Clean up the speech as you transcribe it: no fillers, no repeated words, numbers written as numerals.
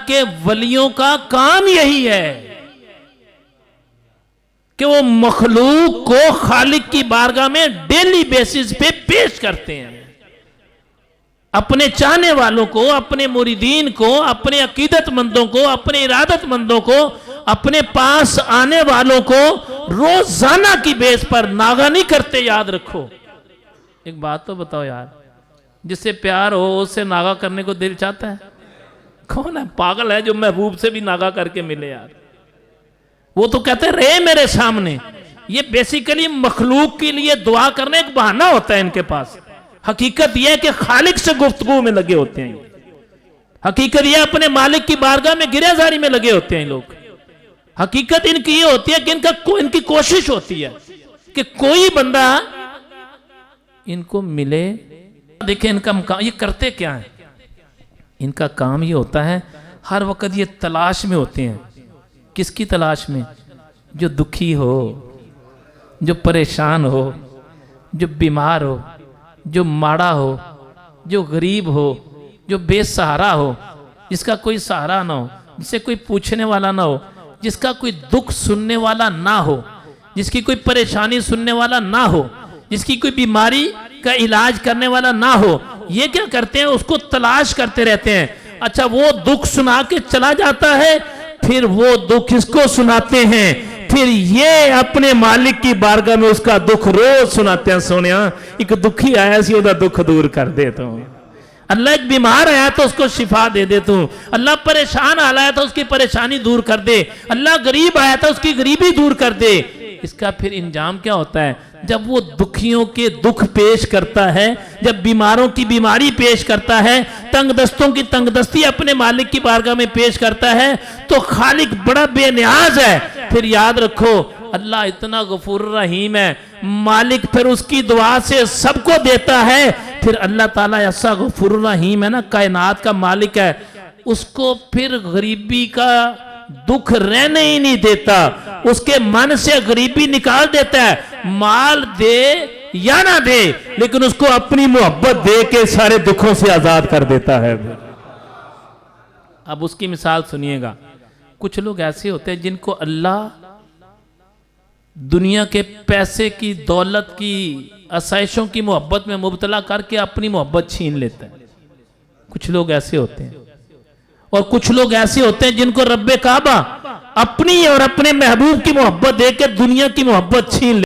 کے ولیوں کا کام یہی ہے کہ وہ مخلوق کو خالق کی بارگاہ میں ڈیلی بیسس پہ پیش کرتے ہیں. اپنے چاہنے والوں کو، اپنے مریدین کو، اپنے عقیدت مندوں کو، اپنے ارادت مندوں کو، اپنے پاس آنے والوں کو روزانہ کی بیس پر ناغہ نہیں کرتے. یاد رکھو. ایک بات تو بتاؤ یار، جس سے پیار ہو اس سے ناغہ کرنے کو دل چاہتا ہے؟ کون ہے پاگل ہے جو محبوب سے بھی ناغہ کر کے ملے یار؟ وہ تو کہتے ہیں رہے میرے سامنے. یہ بیسیکلی مخلوق کے لیے دعا کرنے ایک بہانہ ہوتا ہے ان کے پاس. حقیقت یہ ہے کہ خالق سے گفتگو میں لگے ہوتے ہیں. حقیقت یہ اپنے مالک کی بارگاہ میں گریہ زاری میں لگے ہوتے ہیں لوگ. حقیقت ان کی یہ ہوتی ہے کہ ان کی کوشش ہوتی ہے کہ کوئی بندہ ان کو ملے. دیکھیں ان کا کام یہ کرتے کیا ہیں. ان کا کام یہ ہوتا ہے ہر وقت یہ تلاش میں ہوتے ہیں. کس کی تلاش میں؟ جو دکھی ہو، جو پریشان ہو، جو بیمار ہو، جو ماڑا ہو، جو غریب ہو، جو بے سہارا ہو، جس کا کوئی سہارا نہ ہو، جس سے کوئی پوچھنے والا نہ ہو، جس کا کوئی دکھ سننے والا نہ ہو، جس کی کوئی پریشانی سننے والا نہ ہو، جس کی کوئی بیماری کا علاج کرنے والا نہ ہو. یہ کیا کرتے ہیں؟ اس کو تلاش کرتے رہتے ہیں. اچھا وہ دکھ سنا کے چلا جاتا ہے، پھر وہ دکھ اس کو سناتے ہیں، پھر یہ اپنے مالک کی بارگاہ میں اس کا دکھ روز سناتے ہیں. سونیا ایک دکھی آیا سی وہ دکھ دور کر دیتا ہوں. اللہ ایک بیمار آیا تو اس کو شفا دے دیتا ہوں. اللہ پریشان آیا تو اس کی پریشانی دور کر دے. اللہ غریب آیا تو اس کی غریبی دور کر دے. اس کا پھر انجام کیا ہوتا ہے؟ جب وہ دکھیوں کے دکھ پیش کرتا ہے، جب بیماروں کی بیماری پیش کرتا ہے، تنگ دستوں کی تنگ دستی اپنے مالک کی بارگاہ میں پیش کرتا ہے، تو خالق بڑا بے نیاز ہے. پھر یاد رکھو اللہ اتنا غفور رحیم ہے. مالک پھر اس کی دعا سے سب کو دیتا ہے. پھر اللہ تعالیٰ ایسا غفور رحیم ہے نا، کائنات کا مالک ہے، اس کو پھر غریبی کا دکھ رہنے ہی نہیں دیتا. اس کے من سے غریبی نکال دیتا ہے. مال دے یا نہ دے لیکن اس کو اپنی محبت دے کے سارے دکھوں سے آزاد کر دیتا ہے. اب اس کی مثال سنیے گا. کچھ لوگ ایسے ہوتے ہیں جن کو اللہ دنیا کے پیسے کی، دولت کی، آسائشوں کی محبت میں مبتلا کر کے اپنی محبت چھین لیتا ہے. کچھ لوگ ایسے ہوتے ہیں. اور کچھ لوگ ایسے ہوتے ہیں جن کو رب کعبہ اپنی اور اپنے محبوب کی محبت دے کے دنیا کی محبت چھین لیتے ہیں.